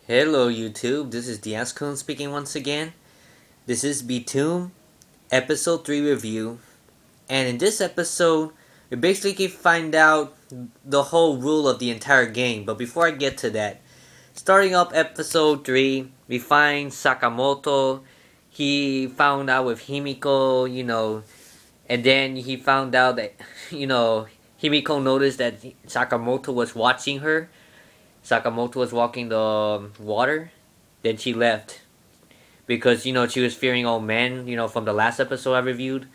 Hello YouTube, this is Denoxkun speaking once again. This is Btooom, episode 3 review. And in this episode, we basically find out the whole rule of the entire game. But before I get to that, starting up episode 3, we find Sakamoto. He found out with Himiko, and then he found out that, Himiko noticed that Sakamoto was watching her. Sakamoto was walking the water. Then she left. Because, she was fearing all men, from the last episode I reviewed.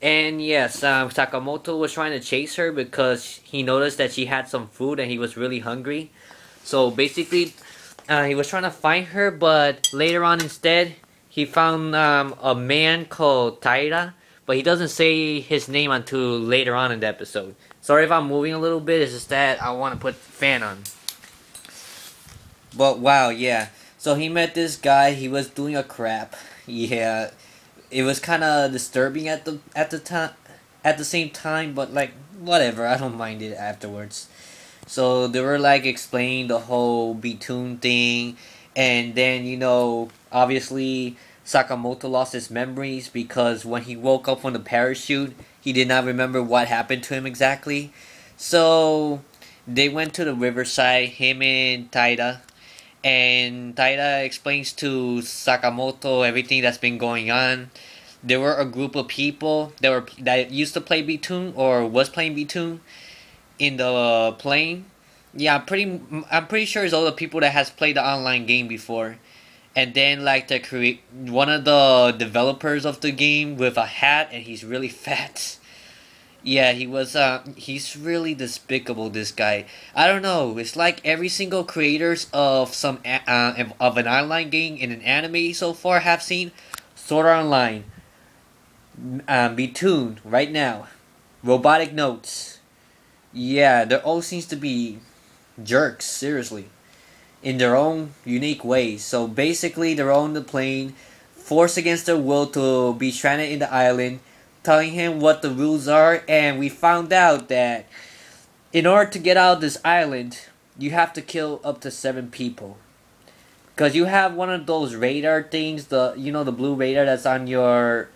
And yes, Sakamoto was trying to chase her because he noticed that she had some food and he was really hungry. So basically, he was trying to find her, but later on instead, he found a man called Taira. But he doesn't say his name until later on in the episode. Sorry if I'm moving a little bit, it's just that I want to put the fan on. But wow, yeah. So he met this guy. He was doing a crap. Yeah, it was kind of disturbing at the time, at the same time. But like whatever, I don't mind it afterwards. So they were like explaining the whole Btooom thing, and then obviously Sakamoto lost his memories because when he woke up from the parachute, he did not remember what happened to him exactly. So they went to the riverside, him and Taira. And Taira explains to Sakamoto everything that's been going on. There were a group of people that used to play Btooom or was playing Btooom in the plane. Yeah, I'm pretty sure it's all the people that has played the online game before. And then like one of the developers of the game with a hat, and he's really fat. Yeah, he's really despicable, this guy. I don't know, it's like every single creators of of an online game in an anime so far have seen Sword Art Online, Btooom right now, Robotic Notes. Yeah, they all seems to be jerks, seriously, in their own unique ways. So basically, they're on the plane, forced against their will to be stranded in the island, telling him what the rules are, and we found out that in order to get out of this island, you have to kill up to 7 people. Because you have one of those radar things, the blue radar that's on the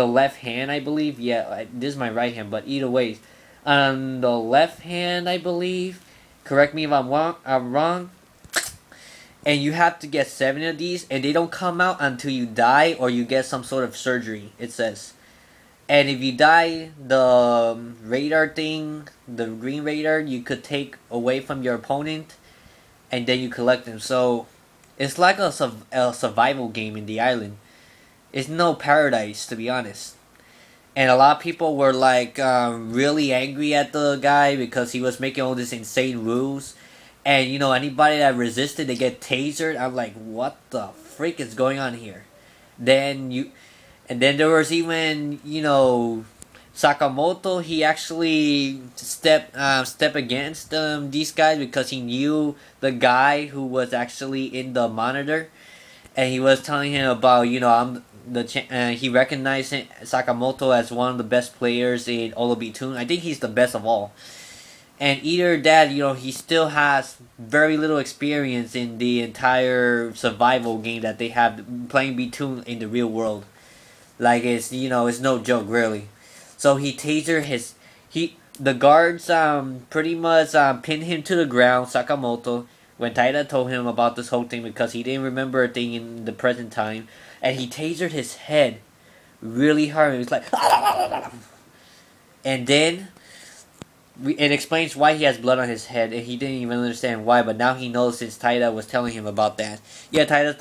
left hand, I believe. Yeah, this is my right hand, but either way, on the left hand, I believe. Correct me if I'm wrong. And you have to get 7 of these, and they don't come out until you die or you get some sort of surgery, it says. And if you die, the radar thing, the green radar, you could take away from your opponent, and then you collect them. So it's like a survival game in the island. It's no paradise, to be honest. And a lot of people were like really angry at the guy because he was making all these insane rules. And anybody that resisted, they get tasered. I'm like, what the freak is going on here? And then there was even, Sakamoto. He actually step against these guys because he knew the guy who was actually in the monitor, and he was telling him about, he recognized Sakamoto as one of the best players in all of Btooom. I think he's the best of all. And either that, he still has very little experience in the entire survival game that they have playing Btooom in the real world. Like it's no joke really. So he tasered the guards pretty much pinned him to the ground, Sakamoto, when Taira told him about this whole thing because he didn't remember a thing in the present time, and he tasered his head really hard. It was like and then it explains why he has blood on his head, and he didn't even understand why, but now he knows since Taira was telling him about that. Yeah, Taira's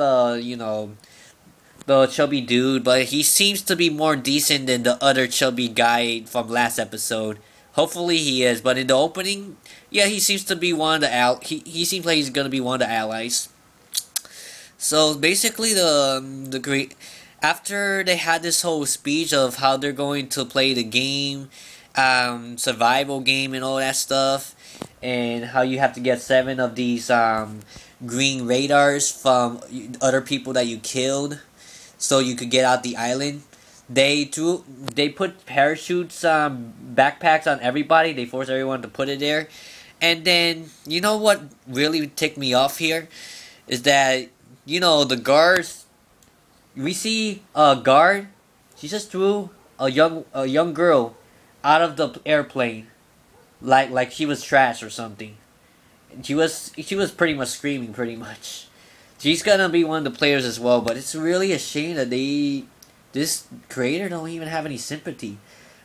the chubby dude, but he seems to be more decent than the other chubby guy from last episode. Hopefully he is, but in the opening, yeah, he seems to be one of the he seems like he's gonna be one of the allies. So basically, the great after they had this whole speech of how they're going to play the game, survival game and all that stuff, and how you have to get 7 of these green radars from other people that you killed, so you could get out the island. They put parachutes, backpacks on everybody. They forced everyone to put it there. And then, you know what really ticked me off here? is that the guards. We see a guard. She just threw a young girl out of the airplane like she was trash or something. And she was pretty much screaming pretty much. She's gonna be one of the players as well, but it's really a shame that this creator don't even have any sympathy.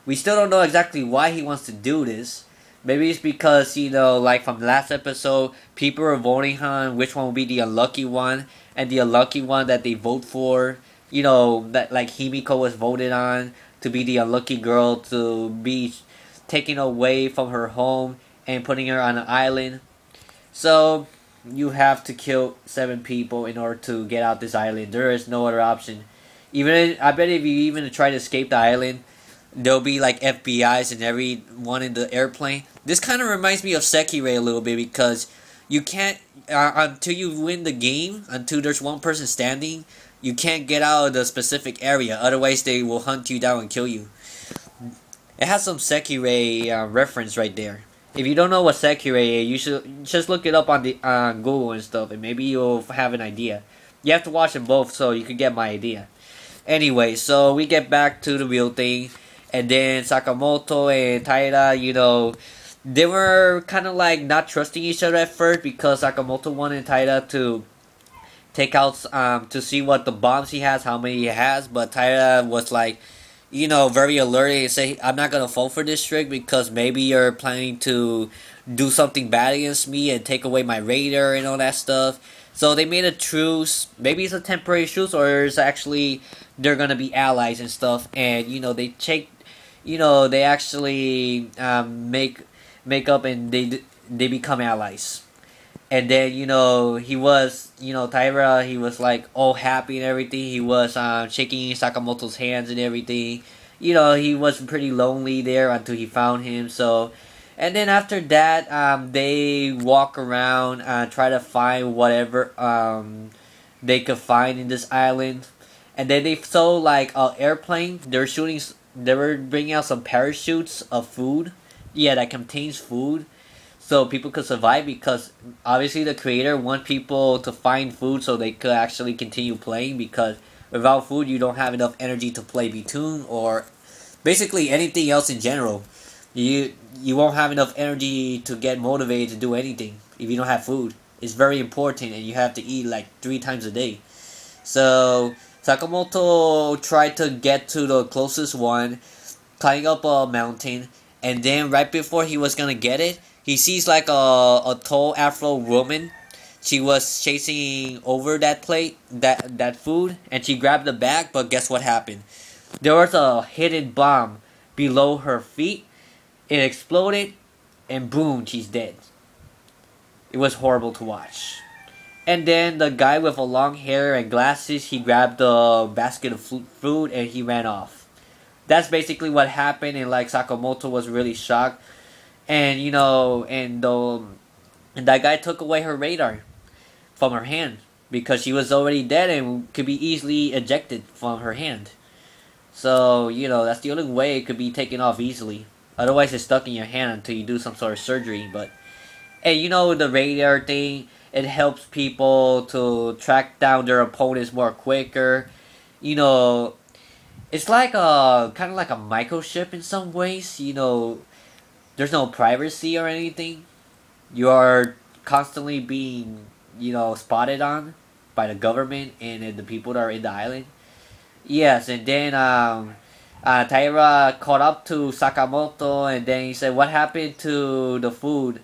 We still don't know exactly why he wants to do this. Maybe it's because, like from last episode, people are voting on which one will be the unlucky one, and the unlucky one that they vote for, that like Himiko was voted on to be the unlucky girl to be taken away from her home and putting her on an island. So you have to kill 7 people in order to get out this island. There is no other option. I bet if you even try to escape the island, there'll be like FBI's and everyone in the airplane. This kind of reminds me of Sekiro a little bit because you can't until you win the game, until there's one person standing, you can't get out of the specific area. Otherwise, they will hunt you down and kill you. It has some Sekiro reference right there. If you don't know what Sekiro is, you should just look it up on Google and stuff, and maybe you'll have an idea. You have to watch them both so you can get my idea. Anyway, so we get back to the real thing, and then Sakamoto and Taira, they were kind of like not trusting each other at first because Sakamoto wanted Taira to take out to see what the bombs he has, how many he has, but Taira was like, very alert and say, I'm not gonna fall for this trick because maybe you're planning to do something bad against me and take away my radar and all that stuff. So they made a truce. Maybe it's a temporary truce, or it's actually they're gonna be allies and stuff. And they actually make up and they become allies. And then he was Taira. He was like all happy and everything. He was shaking Sakamoto's hands and everything. He was pretty lonely there until he found him. So, and then after that, they walk around try to find whatever they could find in this island. And then they saw like an airplane. They were bringing out some parachutes of food. Yeah, that contains food, so people could survive because obviously the creator wants people to find food so they could actually continue playing, because without food you don't have enough energy to play Btooom or basically anything else in general. You won't have enough energy to get motivated to do anything if you don't have food. It's very important and you have to eat like 3 times a day. So Sakamoto tried to get to the closest one, climbing up a mountain, and then right before he was gonna get it, he sees like a tall Afro woman. She was chasing over that plate, that food, and she grabbed the bag, but guess what happened? There was a hidden bomb below her feet. It exploded, and boom, she's dead. It was horrible to watch. And then the guy with a long hair and glasses, he grabbed the basket of food and he ran off. That's basically what happened, and like Sakamoto was really shocked. And and that guy took away her radar from her hand because she was already dead and could be easily ejected from her hand. So that's the only way it could be taken off easily. Otherwise, it's stuck in your hand until you do some sort of surgery. But and the radar thing, it helps people to track down their opponents more quicker. It's like a kind of like a microchip in some ways. There's no privacy or anything. You are constantly being, spotted on by the government and the people that are in the island. Yes, and then Taira caught up to Sakamoto, and then he said, "What happened to the food?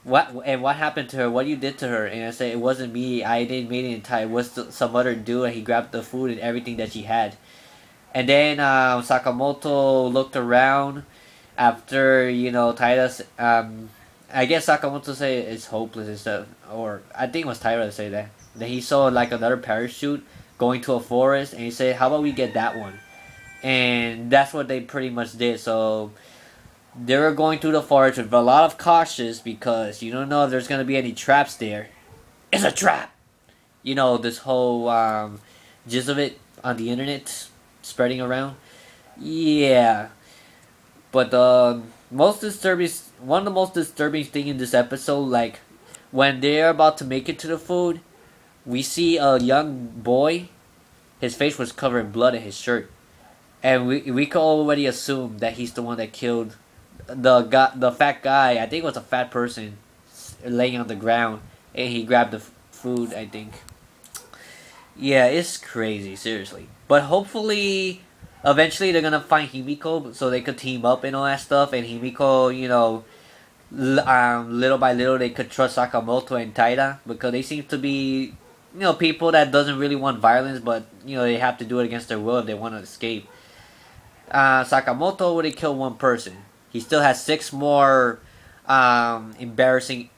What happened to her? What you did to her?" And I said, "It wasn't me. I didn't make it in time. It was some other dude, and he grabbed the food and everything that she had." And then Sakamoto looked around after Taira's. I guess Sakamoto said it's hopeless and stuff, or I think it was Taira to say that. Then he saw like another parachute going to a forest, and he said, "How about we get that one?" And that's what they pretty much did. So they were going through the forest with a lot of cautious because you don't know if there's gonna be any traps there. It's a trap. This whole gist of it on the internet spreading around. Yeah, but one of the most disturbing thing in this episode, like when they're about to make it to the food, we see a young boy. His face was covered in blood in his shirt, and we could already assume that he's the one that killed the fat guy. I think it was a fat person laying on the ground, and he grabbed the food. I think. Yeah, it's crazy, seriously. But hopefully, eventually they're gonna find Himiko so they could team up and all that stuff. And Himiko, little by little they could trust Sakamoto and Taira because they seem to be, people that doesn't really want violence, but they have to do it against their will if they want to escape. Sakamoto already killed one person. He still has 6 more embarrassing,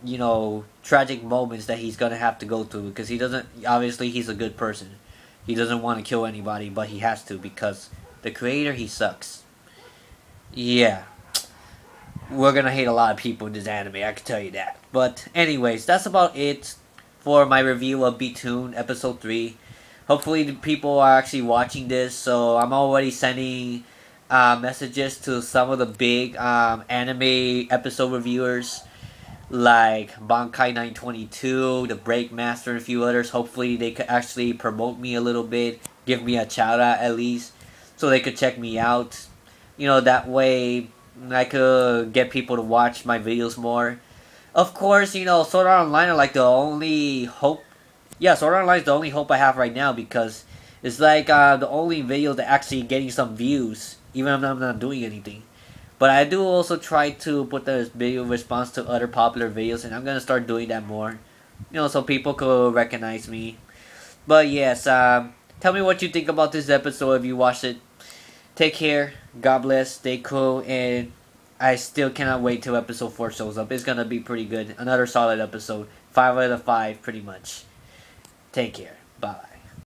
tragic moments that he's gonna have to go through because he doesn't. Obviously, he's a good person. He doesn't want to kill anybody, but he has to because the creator, he sucks. Yeah, we're gonna hate a lot of people in this anime. I can tell you that. But anyways, that's about it for my review of Btooom episode 3. Hopefully, the people are actually watching this. So I'm already sending messages to some of the big anime episode reviewers like Bankai 922, the Breakmaster, and a few others. Hopefully they could actually promote me a little bit, give me a shout out at least, so they could check me out. That way I could get people to watch my videos more. Of course, Sword Art Online are like the only hope. Yeah, Sword Art Online is the only hope I have right now because it's like the only video that actually getting some views, even if I'm not doing anything. But I do also try to put the video response to other popular videos, and I'm gonna start doing that more, so people could recognize me. But yes, tell me what you think about this episode if you watched it. Take care, God bless, stay cool, and I still cannot wait till episode 4 shows up. It's gonna be pretty good. Another solid episode, 5 out of 5, pretty much. Take care, bye.